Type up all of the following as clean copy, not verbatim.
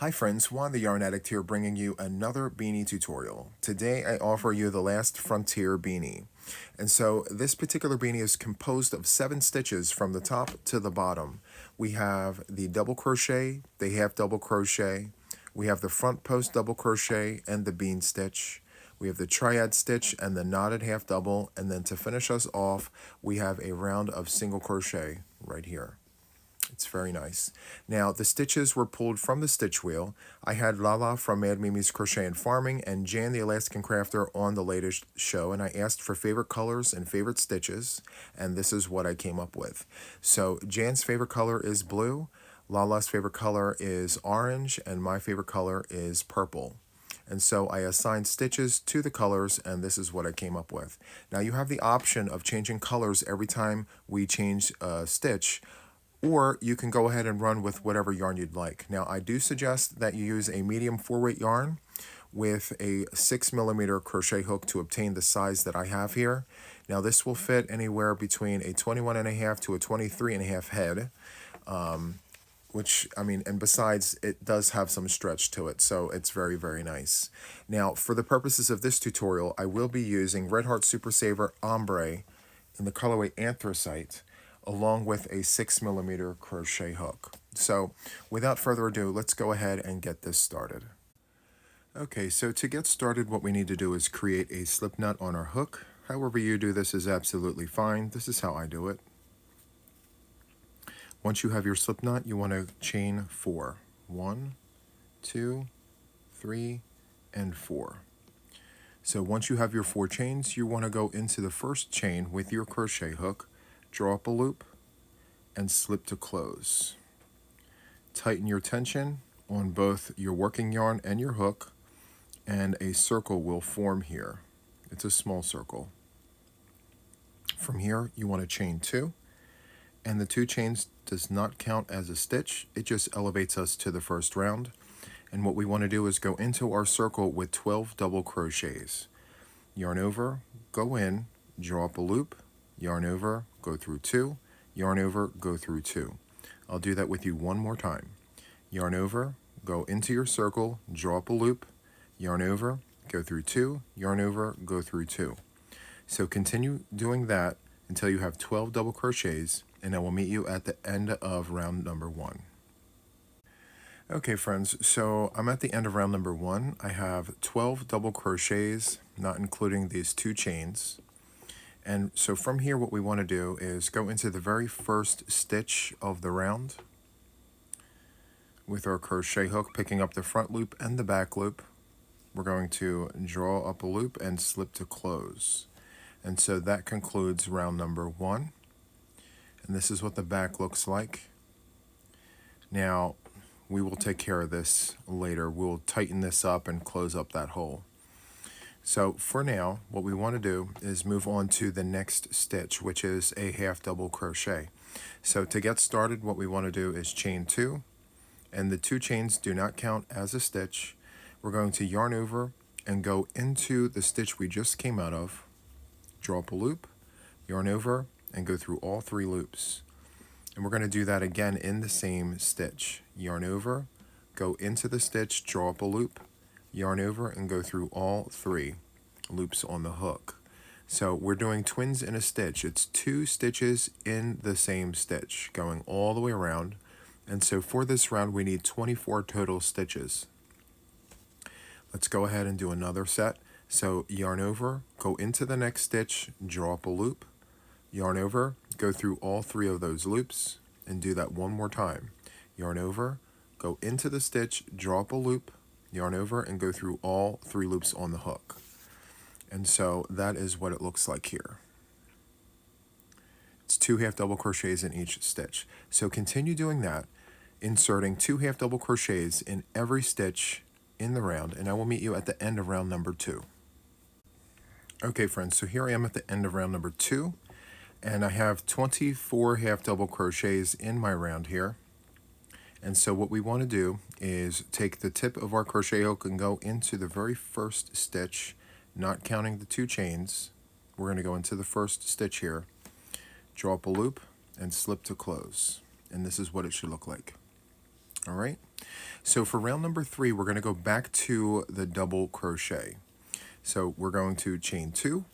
Hi friends, Juan the Yarn Addict here bringing you another beanie tutorial. Today I offer you the Last Frontier Beanie. And so this particular beanie is composed of 7 stitches from the top to the bottom. We have the double crochet, the half double crochet, we have the front post double crochet and the bean stitch. We have the triad stitch and the knotted half double, and then to finish us off we have a round of single crochet right here. It's very nice. Now, the stitches were pulled from the stitch wheel. I had Lala from MadMimisCrochetandFarming and Jan the Alaskan Crafter on the latest show, and I asked for favorite colors and favorite stitches, and this is what I came up with. So, Jan's favorite color is blue, Lala's favorite color is orange, and my favorite color is purple. And so I assigned stitches to the colors, and this is what I came up with. Now, you have the option of changing colors every time we change a stitch, or you can go ahead and run with whatever yarn you'd like. Now, I do suggest that you use a medium 4-weight yarn with a 6mm crochet hook to obtain the size that I have here. Now, this will fit anywhere between a 21.5 to a 23.5 head, and besides, it does have some stretch to it, so it's very, very nice. Now, for the purposes of this tutorial, I will be using Red Heart Super Saver Ombre in the colorway Anthracite, along with a 6mm crochet hook. So without further ado, let's go ahead and get this started. Okay, so to get started, what we need to do is create a slip knot on our hook. However you do this is absolutely fine. This is how I do it. Once you have your slip knot, you want to chain 4. 1, 2, 3, and 4. So once you have your 4 chains, you want to go into the first chain with your crochet hook, draw up a loop, and slip to close. Tighten your tension on both your working yarn and your hook, and a circle will form here. It's a small circle. From here, you want to chain 2, and the 2 chains does not count as a stitch. It just elevates us to the first round. And what we want to do is go into our circle with 12 double crochets. Yarn over, go in, draw up a loop, yarn over, go through 2, yarn over, go through 2. I'll do that with you one more time. Yarn over, go into your circle, draw up a loop, yarn over, go through 2, yarn over, go through 2. So continue doing that until you have 12 double crochets, and I will meet you at the end of round number 1. Okay friends, so I'm at the end of round number 1. I have 12 double crochets, not including these 2 chains. And so from here, what we want to do is go into the very first stitch of the round with our crochet hook, picking up the front loop and the back loop. We're going to draw up a loop and slip to close. And so that concludes round number 1. And this is what the back looks like. Now, we will take care of this later. We'll tighten this up and close up that hole. So for now, what we want to do is move on to the next stitch, which is a half double crochet. So to get started, what we want to do is chain 2, and the 2 chains do not count as a stitch. We're going to yarn over and go into the stitch we just came out of, draw up a loop, yarn over, and go through all 3 loops. And we're going to do that again in the same stitch. Yarn over, go into the stitch, draw up a loop, yarn over, and go through all 3 loops on the hook. So we're doing twins in a stitch. It's 2 stitches in the same stitch going all the way around. And so for this round we need 24 total stitches. Let's go ahead and do another set. So yarn over, go into the next stitch, draw up a loop, yarn over, go through all 3 of those loops, and do that one more time. Yarn over, go into the stitch, draw up a loop, yarn over, and go through all 3 loops on the hook. And so that is what it looks like here. It's 2 half double crochets in each stitch. So continue doing that, inserting 2 half double crochets in every stitch in the round, and I will meet you at the end of round number 2. Okay friends, so here I am at the end of round number 2, and I have 24 half double crochets in my round here. And so what we want to do is take the tip of our crochet hook and go into the very first stitch, not counting the 2 chains. We're going to go into the first stitch here, draw up a loop, and slip to close. And this is what it should look like. All right. So for round number 3, we're going to go back to the double crochet. So we're going to chain 2,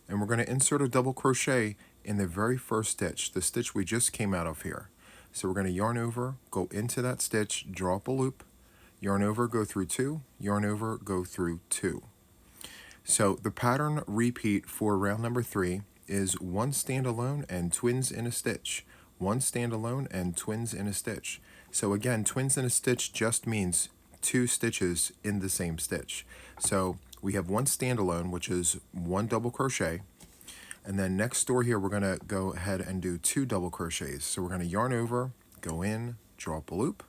and we're going to insert a double crochet in the very first stitch, the stitch we just came out of here. So we're going to yarn over, go into that stitch, draw up a loop, yarn over, go through 2, yarn over, go through 2. So the pattern repeat for round number 3 is 1 standalone and twins in a stitch, 1 standalone and twins in a stitch. So again, twins in a stitch just means 2 stitches in the same stitch. So we have 1 standalone, which is 1 double crochet, and then next door here we're going to go ahead and do 2 double crochets. So we're going to yarn over, go in, draw up a loop,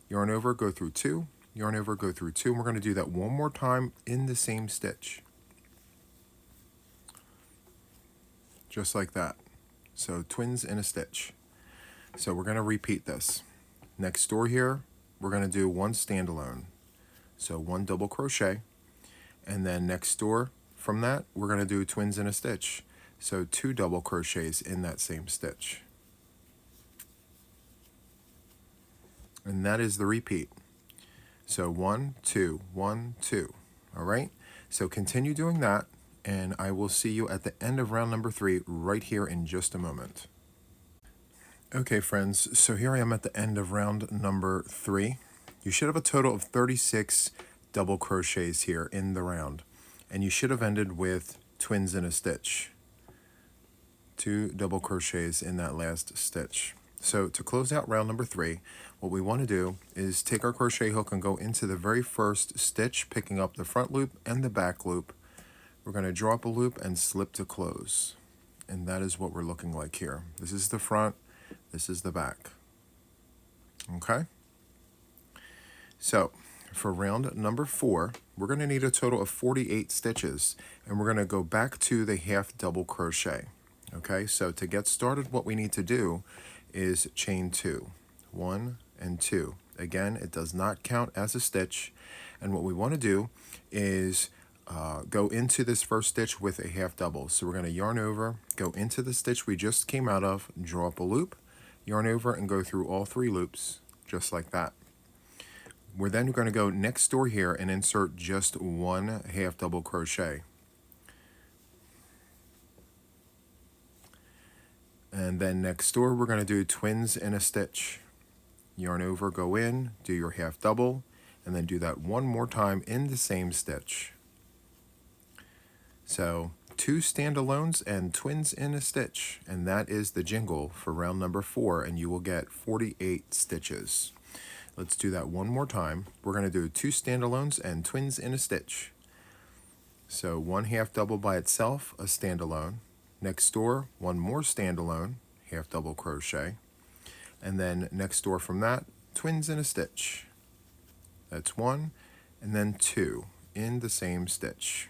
yarn over, go through 2, yarn over, go through 2, and we're going to do that one more time in the same stitch. Just like that. So twins in a stitch. So we're going to repeat this. Next door here, we're going to do 1 standalone. So 1 double crochet, and then next door from that, we're going to do twins in a stitch. So 2 double crochets in that same stitch. And that is the repeat. So 1, 2, 1, 2. All right? So continue doing that, and I will see you at the end of round number 3 right here in just a moment. Okay, friends, so here I am at the end of round number 3. You should have a total of 36 double crochets here in the round, and you should have ended with twins in a stitch. 2 double crochets in that last stitch. So to close out round number 3, what we want to do is take our crochet hook and go into the very first stitch, picking up the front loop and the back loop. We're going to draw up a loop and slip to close. And that is what we're looking like here. This is the front, this is the back. Okay? So for round number 4, we're going to need a total of 48 stitches, and we're going to go back to the half double crochet. Okay, so to get started, what we need to do is chain 2, 1 and 2. Again, it does not count as a stitch, and what we want to do is go into this first stitch with a half double. So we're going to yarn over, go into the stitch we just came out of, draw up a loop, yarn over, and go through all 3 loops, just like that. We're then going to go next door here and insert just 1 half double crochet. And then next door, we're going to do twins in a stitch. Yarn over, go in, do your half double, and then do that one more time in the same stitch. So 2 standalones and twins in a stitch, and that is the jingle for round number 4, and you will get 48 stitches. Let's do that one more time. We're going to do 2 standalones and twins in a stitch. So 1 half double by itself, a standalone. Next door, 1 more standalone, half double crochet. And then next door from that, twins in a stitch. That's 1, and then 2 in the same stitch.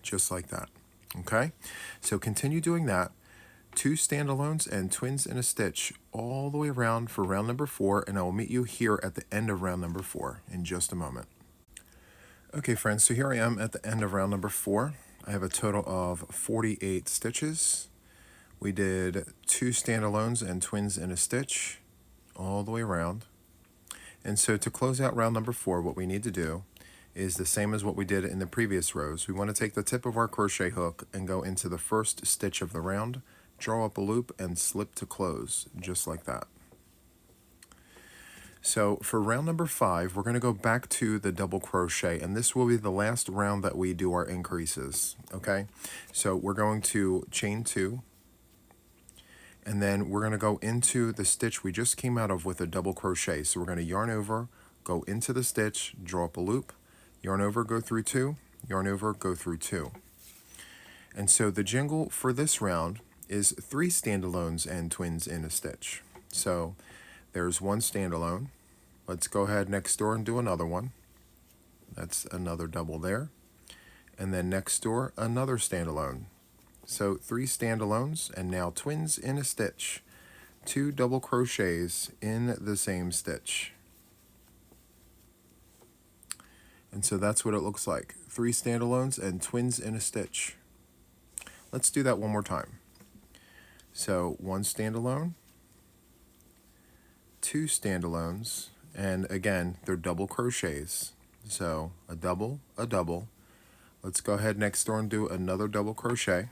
Just like that. Okay? So continue doing that. 2 standalones and twins in a stitch all the way around for round number 4, and I will meet you here at the end of round number 4 in just a moment. Okay, friends, so here I am at the end of round number 4. I have a total of 48 stitches. We did 2 standalones and twins in a stitch all the way around. And so to close out round number 4, what we need to do is the same as what we did in the previous rows. We want to take the tip of our crochet hook and go into the first stitch of the round, draw up a loop, and slip to close, just like that. So for round number 5, we're going to go back to the double crochet, and this will be the last round that we do our increases, okay? So we're going to chain 2, and then we're going to go into the stitch we just came out of with a double crochet. So we're going to yarn over, go into the stitch, draw up a loop, yarn over, go through 2, yarn over, go through 2. And so the jingle for this round is 3 standalones and twins in a stitch. So there's 1 standalone. Let's go ahead next door and do another one. That's another double there. And then next door, another standalone. So 3 standalones and now twins in a stitch. 2 double crochets in the same stitch. And so that's what it looks like. 3 standalones and twins in a stitch. Let's do that one more time. So 1 standalone, 2 standalones, and again, they're double crochets. So a double, a double. Let's go ahead next door and do another double crochet.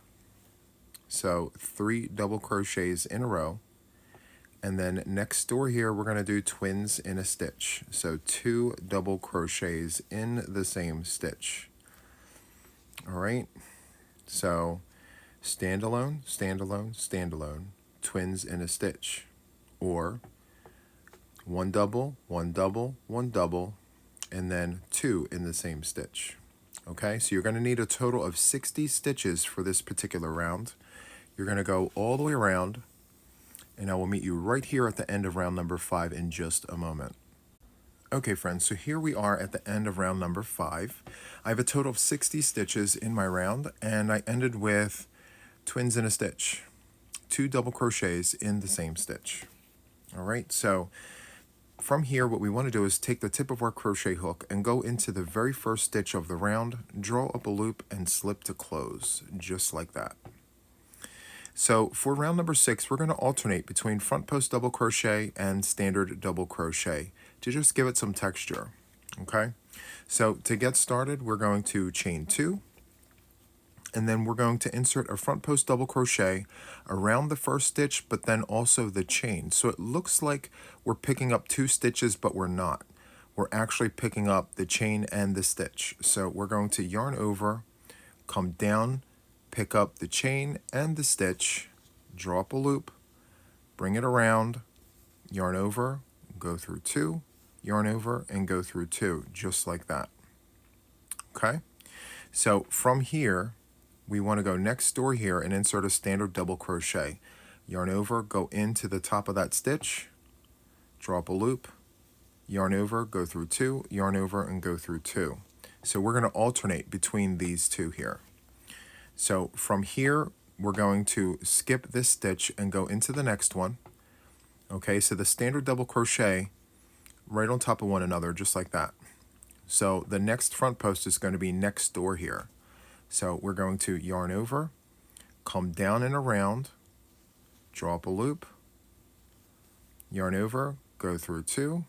So 3 double crochets in a row. And then next door here, we're going to do twins in a stitch. So 2 double crochets in the same stitch. All right. So standalone, standalone, standalone, twins in a stitch. Or 1 double, 1 double, 1 double, and then 2 in the same stitch. Okay, so you're going to need a total of 60 stitches for this particular round. You're going to go all the way around, and I will meet you right here at the end of round number 5 in just a moment. Okay friends, so here we are at the end of round number 5. I have a total of 60 stitches in my round, and I ended with twins in a stitch, 2 double crochets in the same stitch. All right, so from here, what we want to do is take the tip of our crochet hook and go into the very first stitch of the round, draw up a loop, and slip to close, just like that. So for round number 6, we're going to alternate between front post double crochet and standard double crochet to just give it some texture. Okay, so to get started, we're going to chain 2, and then we're going to insert a front post double crochet around the first stitch, but then also the chain. So it looks like we're picking up 2 stitches, but we're not. We're actually picking up the chain and the stitch. So we're going to yarn over, come down, pick up the chain and the stitch, draw up a loop, bring it around, yarn over, go through 2, yarn over, and go through 2, just like that. Okay, so from here, we want to go next door here and insert a standard double crochet. Yarn over, go into the top of that stitch, draw up a loop, yarn over, go through 2, yarn over, and go through 2. So we're going to alternate between these 2 here. So from here, we're going to skip this stitch and go into the next one. Okay, so the standard double crochet right on top of one another, just like that. So the next front post is going to be next door here. So we're going to yarn over, come down and around, draw up a loop, yarn over, go through 2,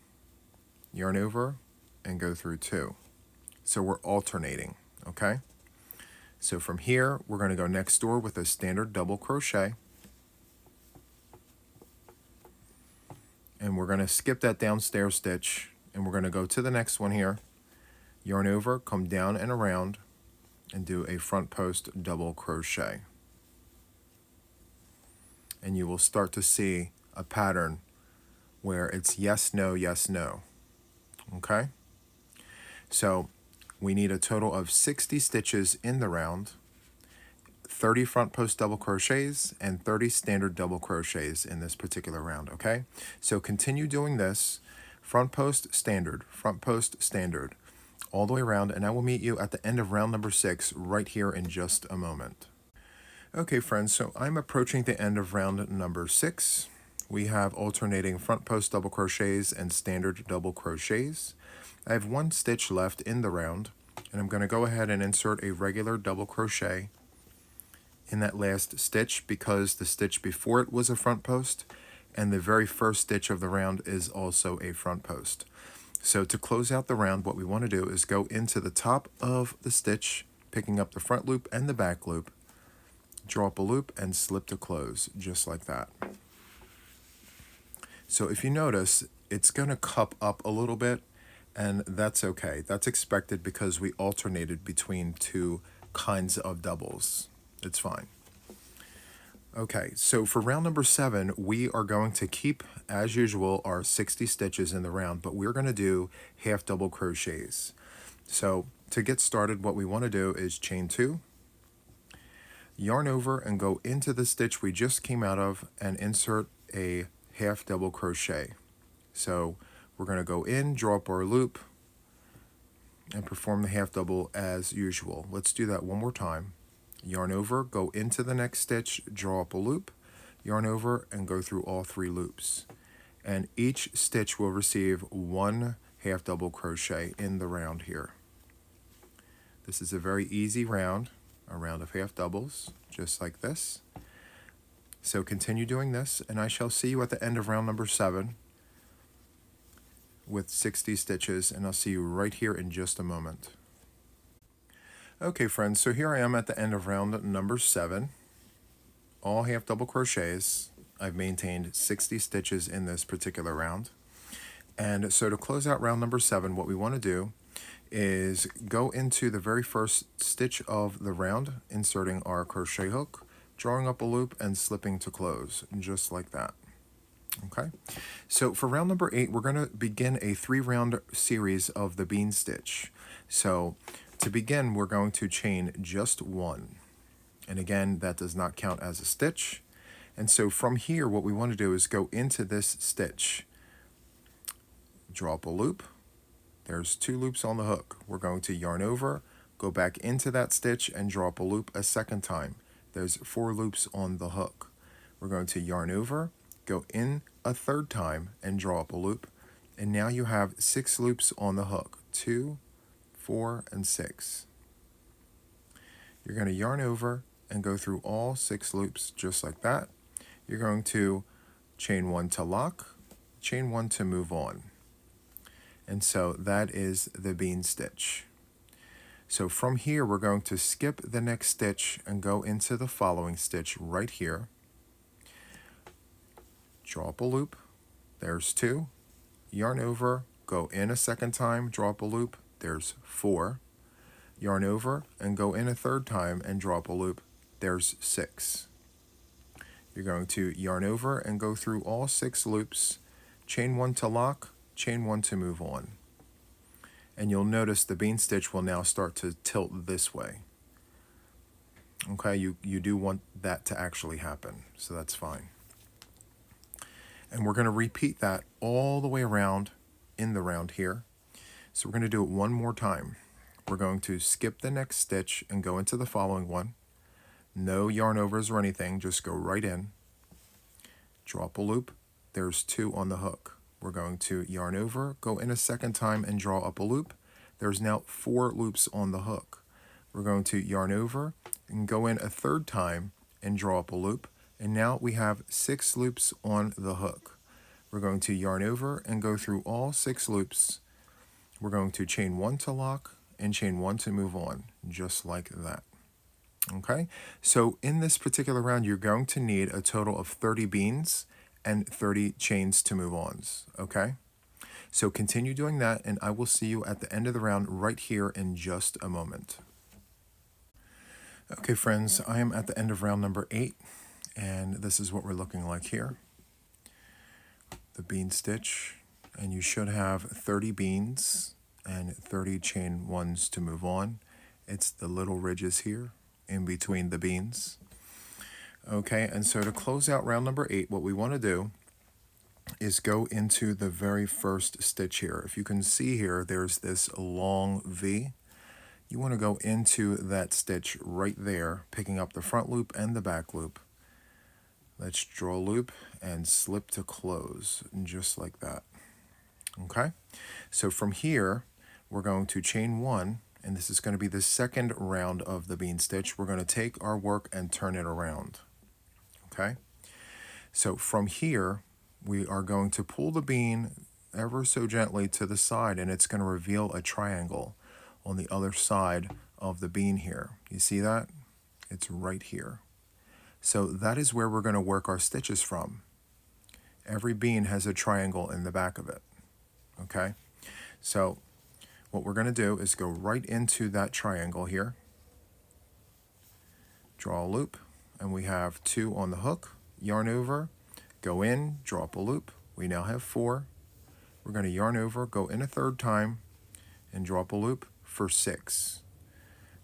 yarn over, and go through 2. So we're alternating, okay? So from here, we're going to go next door with a standard double crochet. And we're going to skip that downstairs stitch, and we're going to go to the next one here, yarn over, come down and around, and do a front post double crochet. And you will start to see a pattern where it's yes, no, yes, no. Okay? So we need a total of 60 stitches in the round, 30 front post double crochets, and 30 standard double crochets in this particular round, okay? So continue doing this, front post, standard, all the way around, and I will meet you at the end of round number 6 right here in just a moment. Okay friends, so I'm approaching the end of round number 6. We have alternating front post double crochets and standard double crochets. I have 1 stitch left in the round, and I'm going to go ahead and insert a regular double crochet in that last stitch because the stitch before it was a front post, and the very first stitch of the round is also a front post. So to close out the round, what we want to do is go into the top of the stitch, picking up the front loop and the back loop, draw up a loop, and slip to close, just like that. So if you notice, it's going to cup up a little bit, and that's okay. That's expected because we alternated between 2 kinds of doubles. It's fine. Okay, so for round number 7, we are going to keep, as usual, our 60 stitches in the round, but we're going to do half double crochets. So to get started, what we want to do is chain 2, yarn over, and go into the stitch we just came out of and insert a half double crochet. So we're going to go in, draw up our loop, and perform the half double as usual. Let's do that one more time. Yarn over, go into the next stitch, draw up a loop, yarn over, and go through all 3 loops. And each stitch will receive 1 half double crochet in the round here. This is a very easy round, a round of half doubles, just like this. So continue doing this, and I shall see you at the end of round number 7 with 60 stitches, and I'll see you right here in just a moment. Okay friends, so here I am at the end of round number 7, all half double crochets. I've maintained 60 stitches in this particular round. And so to close out round number 7, what we want to do is go into the very first stitch of the round, inserting our crochet hook, drawing up a loop, and slipping to close, just like that. Okay, so for round number 8, we're going to begin a 3-round series of the bean stitch. So to begin, we're going to chain just 1. And again, that does not count as a stitch. And so from here, what we want to do is go into this stitch, draw up a loop. There's 2 loops on the hook. We're going to yarn over, go back into that stitch, and draw up a loop a second time. There's 4 loops on the hook. We're going to yarn over, go in a third time, and draw up a loop. And now you have 6 loops on the hook, 2, 4, and 6. You're going to yarn over and go through all 6 loops just like that. You're going to chain 1 to lock, chain 1 to move on. And so that is the bean stitch. So from here, we're going to skip the next stitch and go into the following stitch right here. Draw up a loop, there's 2, yarn over, go in a second time, draw up a loop, there's 4, yarn over and go in a third time and draw up a loop, there's 6. You're going to yarn over and go through all 6 loops, chain 1 to lock, chain 1 to move on. And you'll notice the bean stitch will now start to tilt this way. Okay, you do want that to actually happen, so that's fine. And we're going to repeat that all the way around in the round here. So we're going to do it one more time. We're going to skip the next stitch and go into the following one. No yarn overs or anything, just go right in. Draw up a loop. There's 2 on the hook. We're going to yarn over, go in a second time, and draw up a loop. There's now 4 loops on the hook. We're going to yarn over and go in a third time and draw up a loop. And now we have 6 loops on the hook. We're going to yarn over and go through all 6 loops. We're going to chain 1 to lock and chain 1 to move on, just like that. Okay, so in this particular round, you're going to need a total of 30 beans and 30 chains to move ons, okay? So continue doing that, and I will see you at the end of the round right here in just a moment. Okay, friends, I am at the end of round number 8, and this is what we're looking like here. The bean stitch, and you should have 30 beans and 30 chain 1s to move on. It's the little ridges here in between the beans. Okay, and so to close out round number 8, what we want to do is go into the very first stitch here. If you can see here, there's this long V. You want to go into that stitch right there, picking up the front loop and the back loop. Let's draw a loop and slip to close, just like that. Okay, so from here, we're going to chain 1, and this is going to be the second round of the bean stitch. We're going to take our work and turn it around. Okay, so from here, we are going to pull the bean ever so gently to the side, and it's going to reveal a triangle on the other side of the bean here. You see that? It's right here. So that is where we're going to work our stitches from. Every bean has a triangle in the back of it. Okay, so what we're going to do is go right into that triangle here, draw a loop, and we have 2 on the hook, yarn over, go in, draw up a loop. We now have 4. We're going to yarn over, go in a third time, and draw up a loop for 6.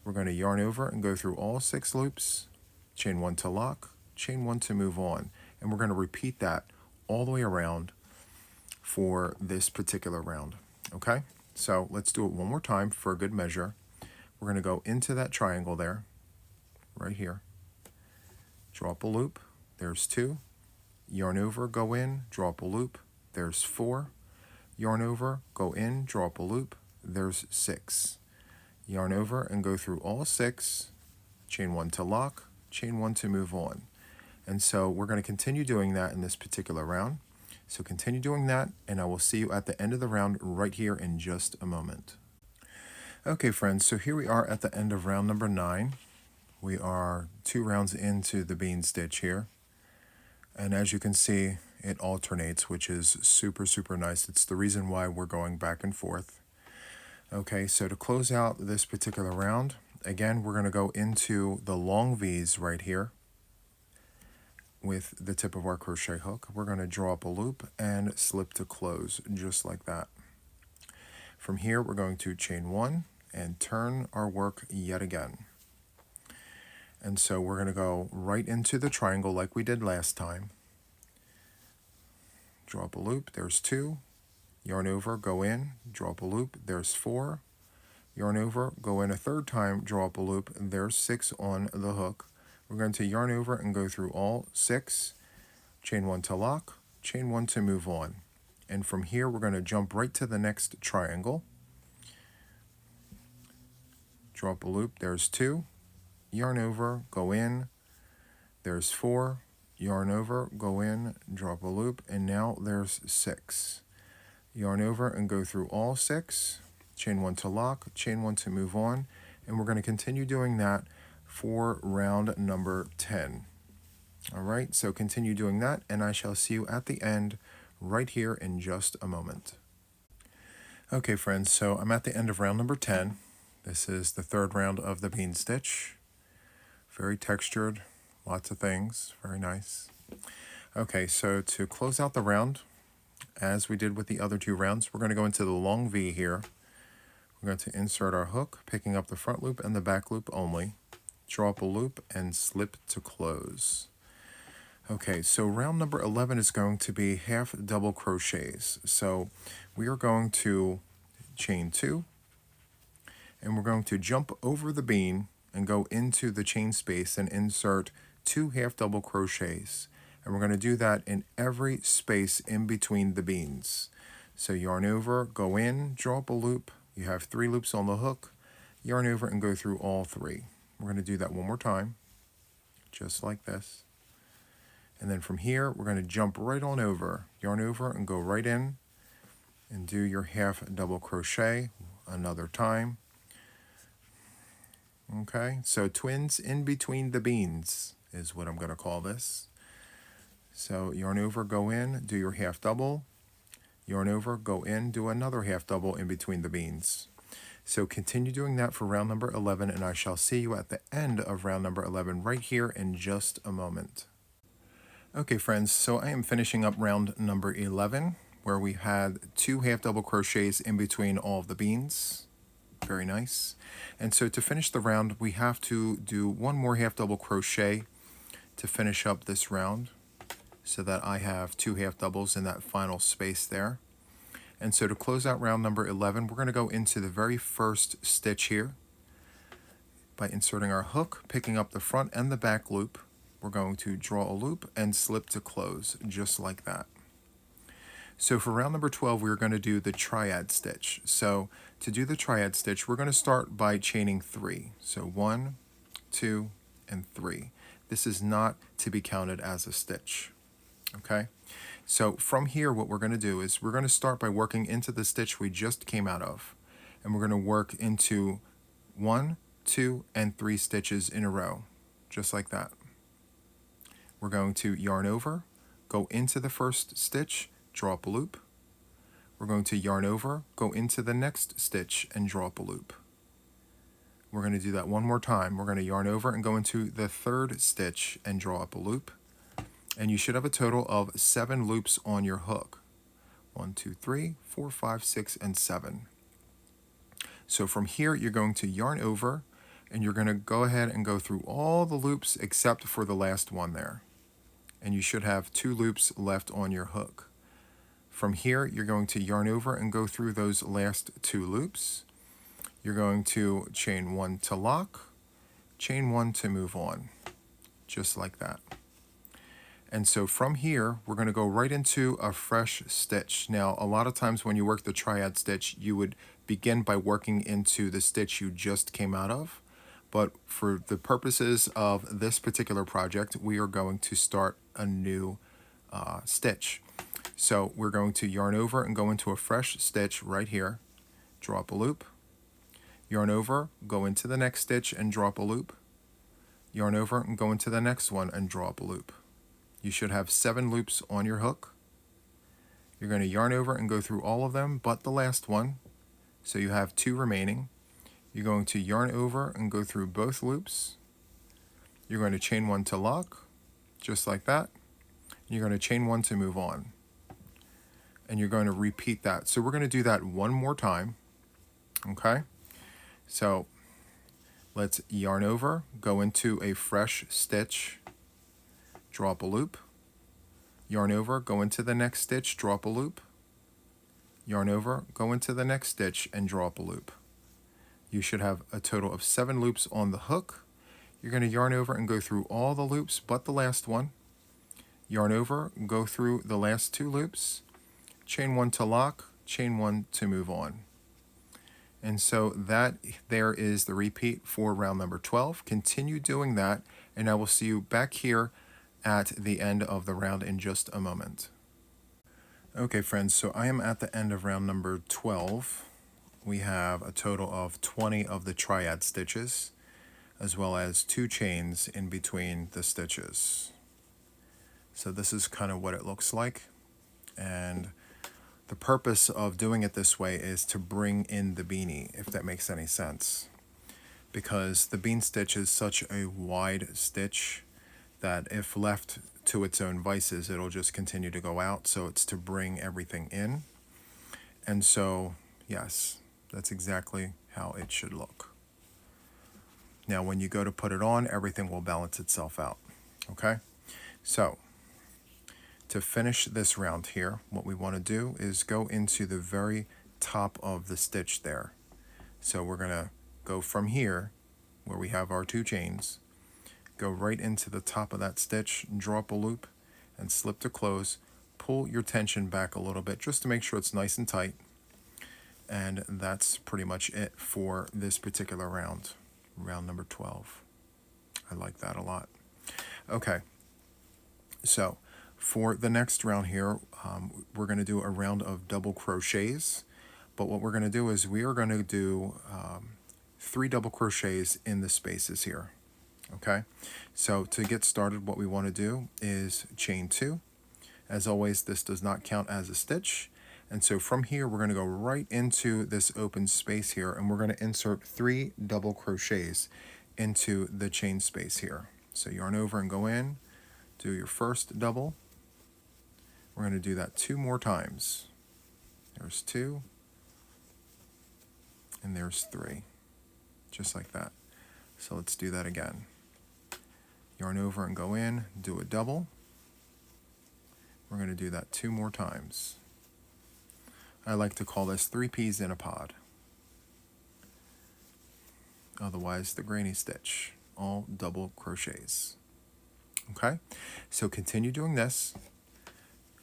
We're going to yarn over and go through all 6 loops, chain 1 to lock, chain 1 to move on, and we're going to repeat that all the way around for this particular round. Okay, so let's do it one more time for a good measure. We're going to go into that triangle there, right here, draw up a loop, there's 2, yarn over, go in, draw up a loop, there's 4, yarn over, go in, draw up a loop, there's 6, yarn over and go through all 6, chain 1 to lock, chain 1 to move on. And so we're going to continue doing that in this particular round. So continue doing that, and I will see you at the end of the round right here in just a moment. Okay friends, so here we are at the end of round number 9. We are 2 rounds into the bean stitch here. And as you can see, it alternates, which is super nice. It's the reason why we're going back and forth. Okay, so to close out this particular round, again, we're going to go into the long V's right here with the tip of our crochet hook. We're going to draw up a loop and slip to close, just like that. From here, we're going to chain 1 and turn our work yet again. And so we're going to go right into the triangle like we did last time. Draw up a loop, there's 2, yarn over, go in, draw up a loop, there's 4, yarn over, go in a third time, draw up a loop, there's 6 on the hook. We're going to yarn over and go through all 6, chain 1 to lock, chain 1 to move on. And from here, we're going to jump right to the next triangle. Draw up a loop, there's 2, yarn over, go in, there's 4, yarn over, go in, drop a loop, and now there's 6. Yarn over and go through all 6, chain 1 to lock, chain 1 to move on, and we're going to continue doing that for round number 10. Alright, so continue doing that, and I shall see you at the end right here in just a moment. Okay friends, so I'm at the end of round number 10. This is the 3rd round of the bean stitch. Very textured, lots of things, very nice. Okay, so to close out the round, as we did with the other 2 rounds, we're going to go into the long V here. We're going to insert our hook, picking up the front loop and the back loop only. Draw up a loop and slip to close. Okay, so round number 11 is going to be half double crochets. So we are going to chain 2, and we're going to jump over the bean and go into the chain space and insert 2 half double crochets. And we're going to do that in every space in between the beans. So yarn over, go in, draw up a loop. You have 3 loops on the hook. Yarn over and go through all 3. We're going to do that one more time, just like this. And then from here, we're going to jump right on over, yarn over and go right in and do your half double crochet another time. Okay, so twins in between the beans is what I'm going to call this. So yarn over, go in, do your half double, yarn over, go in, do another half double in between the beans. So continue doing that for round number 11, and I shall see you at the end of round number 11 right here in just a moment. Okay friends, so I am finishing up round number 11, where we had 2 half double crochets in between all of the beans. Very nice. And so to finish the round, we have to do 1 more half double crochet to finish up this round, so that I have 2 half doubles in that final space there. And so to close out round number 11, we're going to go into the very first stitch here by inserting our hook, picking up the front and the back loop. We're going to draw a loop and slip to close, just like that. So for round number 12, we're going to do the triad stitch. So to do the triad stitch, we're going to start by chaining 3. So 1, 2, and 3. This is not to be counted as a stitch. Okay, so from here, what we're going to do is we're going to start by working into the stitch we just came out of, and we're going to work into 1, 2, and 3 stitches in a row, just like that. We're going to yarn over, go into the first stitch, draw up a loop. We're going to yarn over, go into the next stitch, and draw up a loop. We're going to do that one more time. We're going to yarn over and go into the third stitch and draw up a loop. And you should have a total of 7 loops on your hook. 1, 2, 3, 4, 5, 6, and 7. So from here, you're going to yarn over, and you're going to go ahead and go through all the loops except for the last one there. And you should have 2 loops left on your hook. From here, you're going to yarn over and go through those last 2 loops. You're going to chain 1 to lock, chain 1 to move on, just like that. And so from here, we're going to go right into a fresh stitch. Now, a lot of times when you work the triad stitch, you would begin by working into the stitch you just came out of. But for the purposes of this particular project, we are going to start a new stitch. So we're going to yarn over and go into a fresh stitch right here, draw up a loop, yarn over, go into the next stitch and draw up a loop, yarn over and go into the next one and draw up a loop. You should have 7 loops on your hook. You're going to yarn over and go through all of them but the last one, so you have 2 remaining. You're going to yarn over and go through both loops. You're going to chain 1 to lock, just like that. You're going to chain 1 to move on. And you're going to repeat that. So we're going to do that one more time. Okay? So let's yarn over, go into a fresh stitch, draw up a loop, yarn over, go into the next stitch, draw up a loop, yarn over, go into the next stitch and draw up a loop. You should have a total of 7 loops on the hook. You're going to yarn over and go through all the loops but the last one. Yarn over, go through the last 2 loops, chain 1 to lock, chain 1 to move on. And so that there is the repeat for round number 12. Continue doing that, and I will see you back here at the end of the round in just a moment. Okay friends, so I am at the end of round number 12. We have a total of 20 of the triad stitches, as well as 2 chains in between the stitches. So this is kind of what it looks like, and the purpose of doing it this way is to bring in the beanie, if that makes any sense, because the bean stitch is such a wide stitch that if left to its own vices, it'll just continue to go out. So it's to bring everything in. And so, yes, that's exactly how it should look. Now, when you go to put it on, everything will balance itself out. Okay? So, to finish this round here, what we want to do is go into the very top of the stitch there. So we're going to go from here, where we have our 2 chains, go right into the top of that stitch, draw up a loop, and slip to close. Pull your tension back a little bit just to make sure it's nice and tight. And that's pretty much it for this particular round, round number 12. I like that a lot. Okay, so for the next round here, we're going to do a round of double crochets, but what we're going to do is we are going to do 3 double crochets in the spaces here. Okay, so to get started, what we want to do is chain 2. As always, this does not count as a stitch, and so from here we're going to go right into this open space here, and we're going to insert 3 double crochets into the chain space here. So yarn over and go in, do your first double. We're going to do that 2 more times. There's 2, and there's 3, just like that. So let's do that again. Yarn over and go in, do a double. We're going to do that 2 more times. I like to call this 3 peas in a pod. Otherwise, the granny stitch, all double crochets. Okay, so continue doing this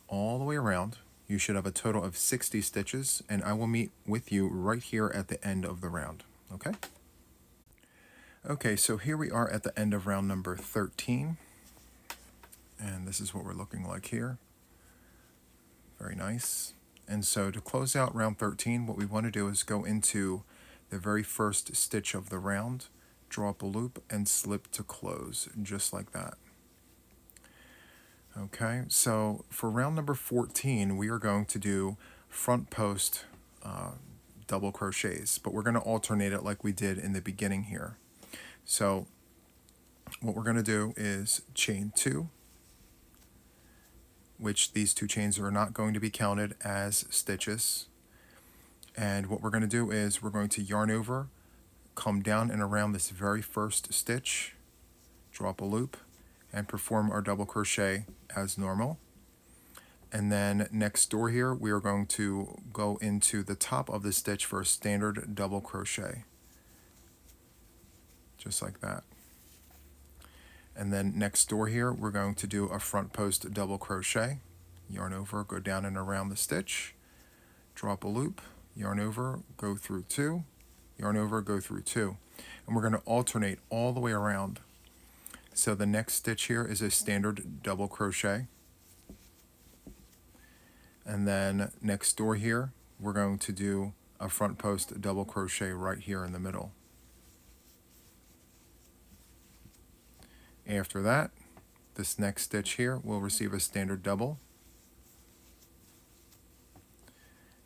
all the way around. You should have a total of 60 stitches, and I will meet with you right here at the end of the round. Okay? Okay, so here we are at the end of round number 13, and this is what we're looking like here. Very nice. And so to close out round 13, what we want to do is go into the very first stitch of the round, draw up a loop, and slip to close, just like that. Okay, so for round number 14, we are going to do front post double crochets, but we're going to alternate it like we did in the beginning here. So what we're going to do is chain 2, which these 2 chains are not going to be counted as stitches. And what we're going to do is we're going to yarn over, come down and around this very first stitch, drop a loop, and perform our double crochet as normal. And then next door here, we are going to go into the top of the stitch for a standard double crochet, just like that. And then next door here, we're going to do a front post double crochet, yarn over, go down and around the stitch, drop a loop, yarn over, go through 2, yarn over, go through 2. And we're going to alternate all the way around. So the next stitch here is a standard double crochet. And then next door here, we're going to do a front post double crochet right here in the middle. After that, this next stitch here will receive a standard double,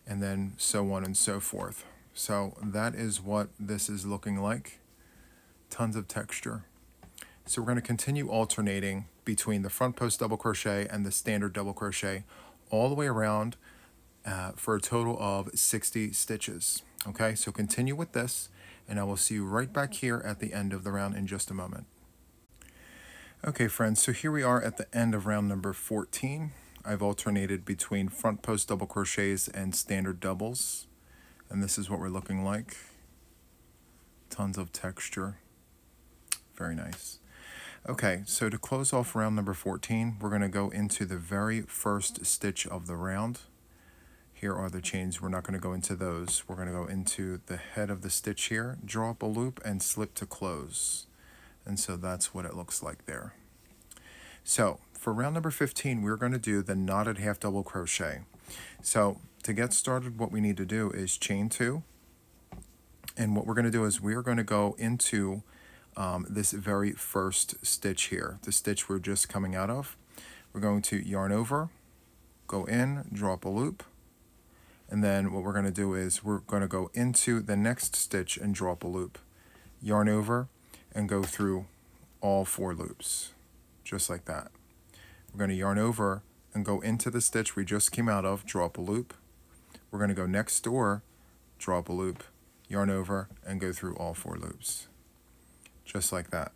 and then so on and so forth. So that is what this is looking like. Tons of texture. So we're going to continue alternating between the front post double crochet and the standard double crochet all the way around for a total of 60 stitches. Okay, so continue with this, and I will see you right back here at the end of the round in just a moment. Okay friends, so here we are at the end of round number 14. I've alternated between front post double crochets and standard doubles, and this is what we're looking like. Tons of texture. Very nice. Okay, so to close off round number 14, we're going to go into the very first stitch of the round. Here are the chains. We're not going to go into those. We're going to go into the head of the stitch here, draw up a loop, and slip to close. And so that's what it looks like there. So for round number 15, we're going to do the knotted half double crochet. So to get started, what we need to do is chain 2. And what we're going to do is we're going to go into this very first stitch here, the stitch we're just coming out of. We're going to yarn over, go in, draw up a loop, and then what we're going to do is we're going to go into the next stitch and draw up a loop, yarn over, and go through all 4 loops, just like that. We're going to yarn over and go into the stitch we just came out of, draw up a loop. We're going to go next door, draw up a loop, yarn over, and go through all 4 loops, just like that.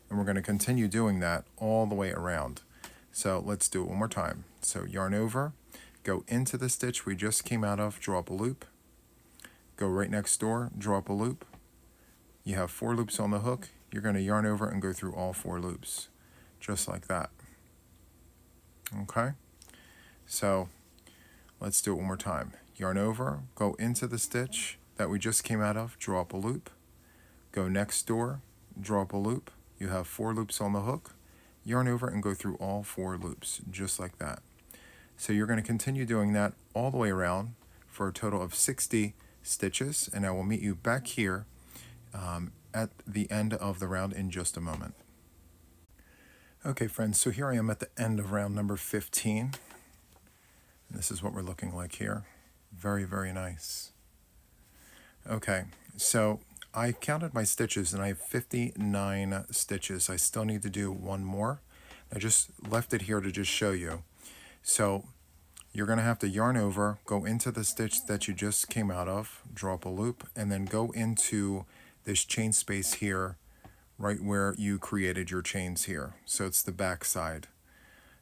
And we're going to continue doing that all the way around. So let's do it one more time. So yarn over, go into the stitch we just came out of, draw up a loop, go right next door, draw up a loop. You have 4 loops on the hook. You're going to yarn over and go through all 4 loops, just like that. Okay, so let's do it one more time. Yarn over, go into the stitch that we just came out of, draw up a loop, go next door, draw up a loop. You have 4 loops on the hook. Yarn over and go through all 4 loops, just like that. So you're going to continue doing that all the way around for a total of 60 stitches, and I will meet you back here at the end of the round in just a moment. Okay friends, so here I am at the end of round number 15. And this is what we're looking like here. Very, very nice. Okay, so I counted my stitches and I have 59 stitches. I still need to do 1 more. I just left it here to just show you. So you're going to have to yarn over, go into the stitch that you just came out of, draw up a loop, and then go into this chain space here, right where you created your chains here. So it's the back side.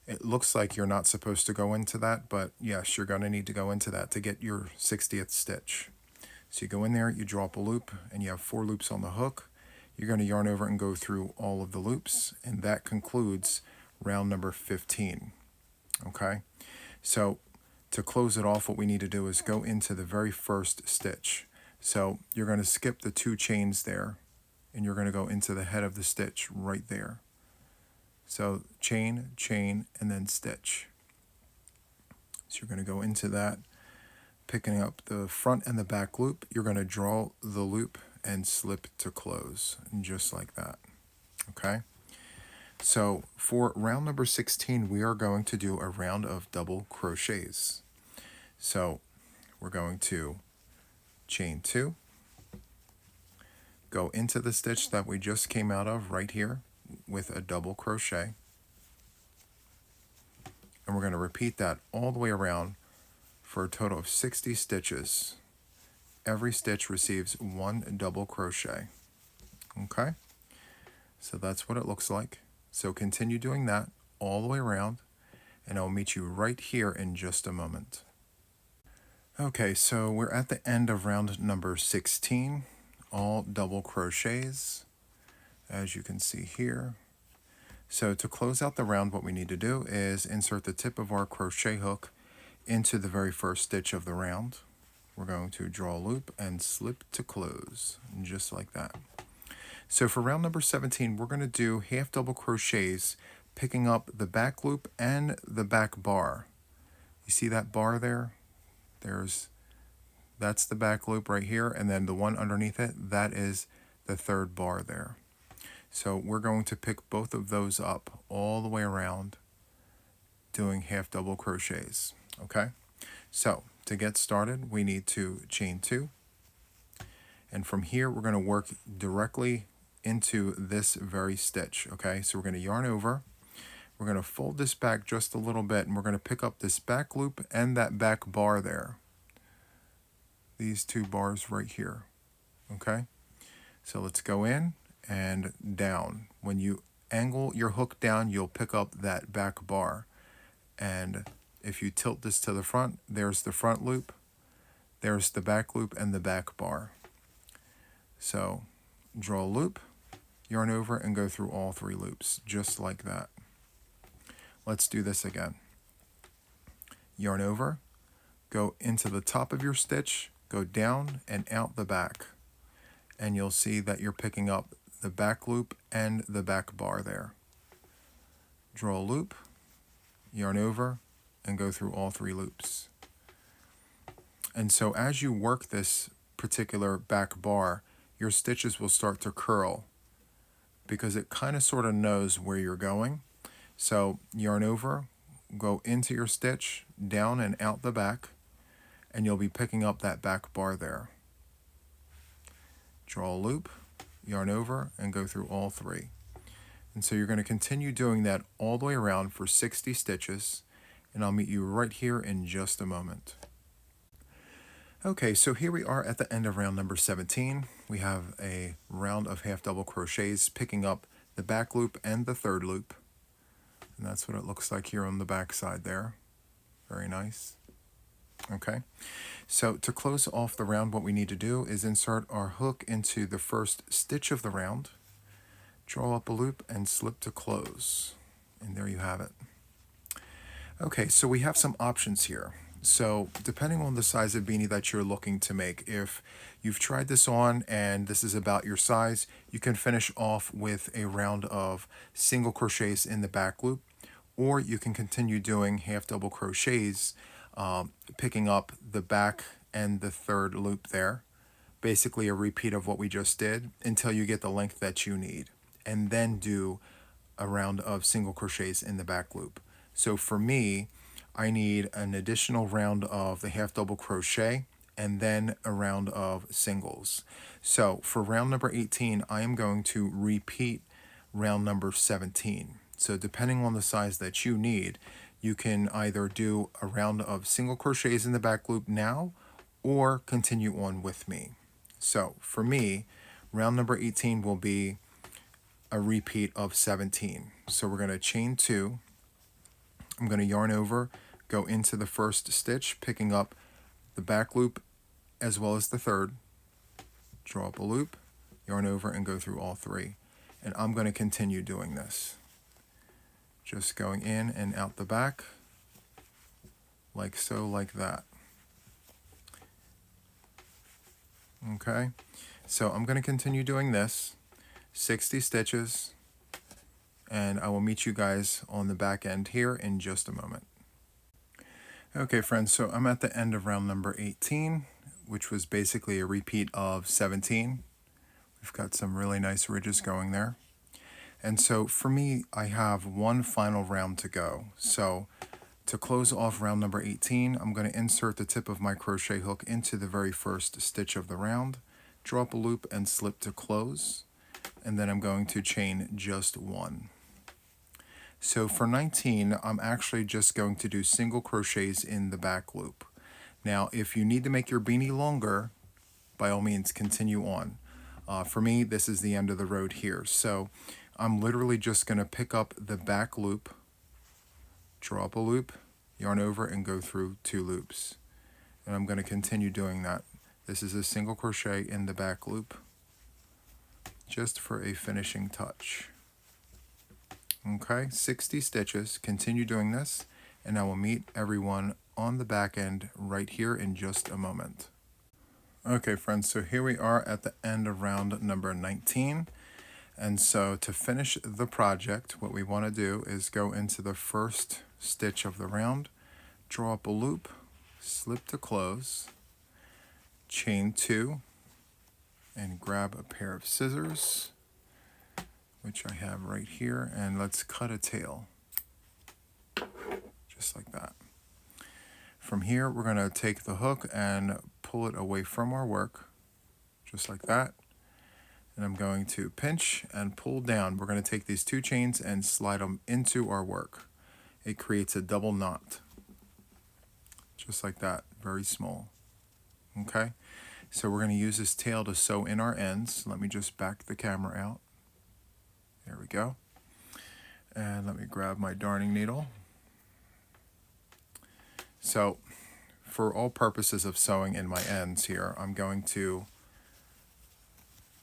It looks like you're not supposed to go into that, but yes, you're going to need to go into that to get your 60th stitch. So you go in there, you draw up a loop, and you have 4 loops on the hook. You're going to yarn over and go through all of the loops, and that concludes round number 15. Okay, so to close it off, what we need to do is go into the very first stitch. So you're going to skip the 2 chains there, and you're going to go into the head of the stitch right there. So chain, chain, and then stitch. So you're going to go into that, picking up the front and the back loop. You're going to draw the loop and slip to close, just like that. Okay? So for round number 16, we are going to do a round of double crochets. So we're going to chain 2, go into the stitch that we just came out of right here with a double crochet, and we're going to repeat that all the way around for a total of 60 stitches. Every stitch receives 1 double crochet. Okay, so that's what it looks like. So continue doing that all the way around, and I'll meet you right here in just a moment. Okay, so we're at the end of round number 16, all double crochets, as you can see here. So to close out the round, what we need to do is insert the tip of our crochet hook into the very first stitch of the round. We're going to draw a loop and slip to close, just like that. So for round number 17, we're going to do half double crochets, picking up the back loop and the back bar. You see that bar there? That's the back loop right here, and then the one underneath it, that is the third bar there. So we're going to pick both of those up all the way around, doing half double crochets, okay? So to get started, we need to chain 2, and from here we're going to work directly into this very stitch, okay? So we're going to yarn over, we're going to fold this back just a little bit, and we're going to pick up this back loop and that back bar there. These 2 bars right here, okay? So let's go in and down. When you angle your hook down, you'll pick up that back bar. And if you tilt this to the front, there's the front loop, there's the back loop and the back bar. So draw a loop, yarn over, and go through all 3 loops, just like that. Let's do this again. Yarn over, go into the top of your stitch, go down and out the back, and you'll see that you're picking up the back loop and the back bar there. Draw a loop, yarn over, and go through all 3 loops. And so as you work this particular back bar, your stitches will start to curl because it kind of sort of knows where you're going. So yarn over, go into your stitch, down and out the back, and you'll be picking up that back bar there. Draw a loop, yarn over, and go through all 3. And so you're going to continue doing that all the way around for 60 stitches, and I'll meet you right here in just a moment. Okay, so here we are at the end of round number 17. We have a round of half double crochets picking up the back loop and the third loop. And that's what it looks like here on the back side there. Very nice. Okay, so to close off the round, what we need to do is insert our hook into the first stitch of the round, draw up a loop, and slip to close. And there you have it. Okay, so we have some options here. So depending on the size of beanie that you're looking to make, if you've tried this on and this is about your size, you can finish off with a round of single crochets in the back loop, or you can continue doing half double crochets, picking up the back and the third loop there, basically a repeat of what we just did until you get the length that you need, and then do a round of single crochets in the back loop. So for me, I need an additional round of the half double crochet and then a round of singles. So for round number 18, I am going to repeat round number 17. So depending on the size that you need, you can either do a round of single crochets in the back loop now or continue on with me. So for me, round number 18 will be a repeat of 17. So we're going to chain 2. I'm going to yarn over, go into the first stitch, picking up the back loop as well as the third, draw up a loop, yarn over, and go through all 3. And I'm going to continue doing this. Just going in and out the back, like so, like that. Okay, so I'm going to continue doing this, 60 stitches, and I will meet you guys on the back end here in just a moment. Okay friends, so I'm at the end of round number 18, which was basically a repeat of 17. We've got some really nice ridges going there. And so for me, I have one final round to go. So to close off round number 18, I'm going to insert the tip of my crochet hook into the very first stitch of the round, draw up a loop and slip to close, and then I'm going to chain just 1. So for 19, I'm actually just going to do single crochets in the back loop. Now, if you need to make your beanie longer, by all means, continue on. For me, this is the end of the road here. So I'm literally just going to pick up the back loop, draw up a loop, yarn over, and go through 2 loops. And I'm going to continue doing that. This is a single crochet in the back loop, just for a finishing touch. Okay, 60 stitches, continue doing this, and I will meet everyone on the back end right here in just a moment. Okay friends, so here we are at the end of round number 19. And so to finish the project, what we want to do is go into the first stitch of the round, draw up a loop, slip to close, chain 2, and grab a pair of scissors, which I have right here, and let's cut a tail, just like that. From here, we're going to take the hook and pull it away from our work, just like that. And I'm going to pinch and pull down. We're going to take these 2 chains and slide them into our work. It creates a double knot, just like that, very small. Okay, so we're going to use this tail to sew in our ends. Let me just back the camera out. There we go. And let me grab my darning needle. So for all purposes of sewing in my ends here, I'm going to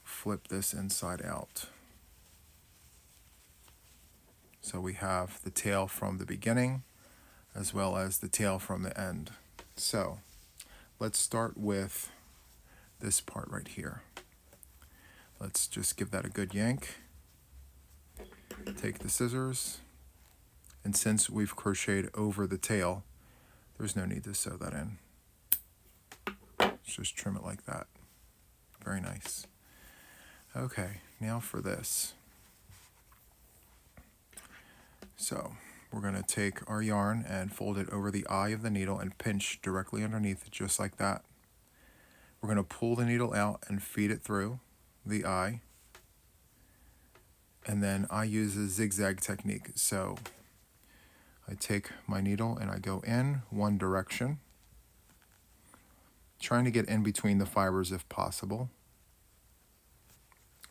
flip this inside out. So we have the tail from the beginning as well as the tail from the end. So let's start with this part right here. Let's just give that a good yank. Take the scissors, and since we've crocheted over the tail, there's no need to sew that in. Let's just trim it like that. Very nice. Okay, now for this. So we're going to take our yarn and fold it over the eye of the needle and pinch directly underneath it, just like that. We're going to pull the needle out and feed it through the eye. And then I use a zigzag technique. So I take my needle and I go in one direction, trying to get in between the fibers if possible.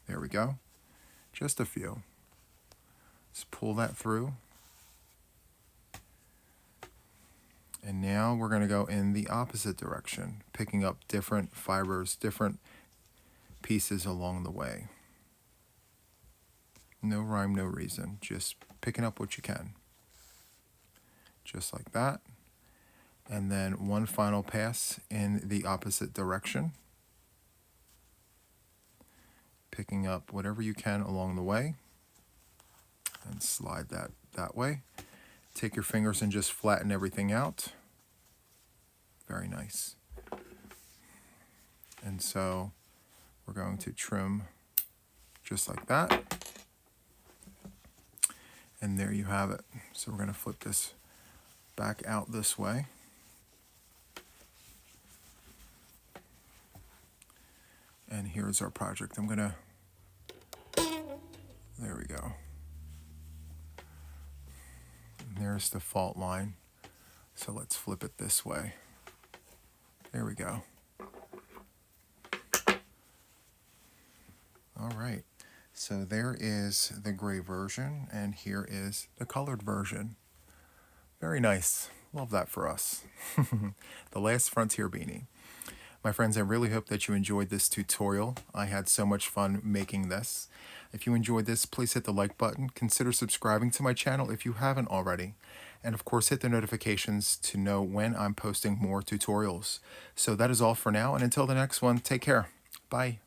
There we go. Just a few. Let's pull that through. And now we're going to go in the opposite direction, picking up different fibers, different pieces along the way. No rhyme, no reason, just picking up what you can. Just like that. And then one final pass in the opposite direction. Picking up whatever you can along the way. And slide that way. Take your fingers and just flatten everything out. Very nice. And so we're going to trim just like that. And there you have it. So we're going to flip this back out this way. And here's our project. There we go. And there's the fault line. So let's flip it this way. There we go. All right. So there is the gray version, and here is the colored version. Very nice. Love that for us. The Last Frontier Beanie. My friends, I really hope that you enjoyed this tutorial. I had so much fun making this. If you enjoyed this, please hit the like button. Consider subscribing to my channel if you haven't already. And of course, hit the notifications to know when I'm posting more tutorials. So that is all for now, and until the next one, take care. Bye.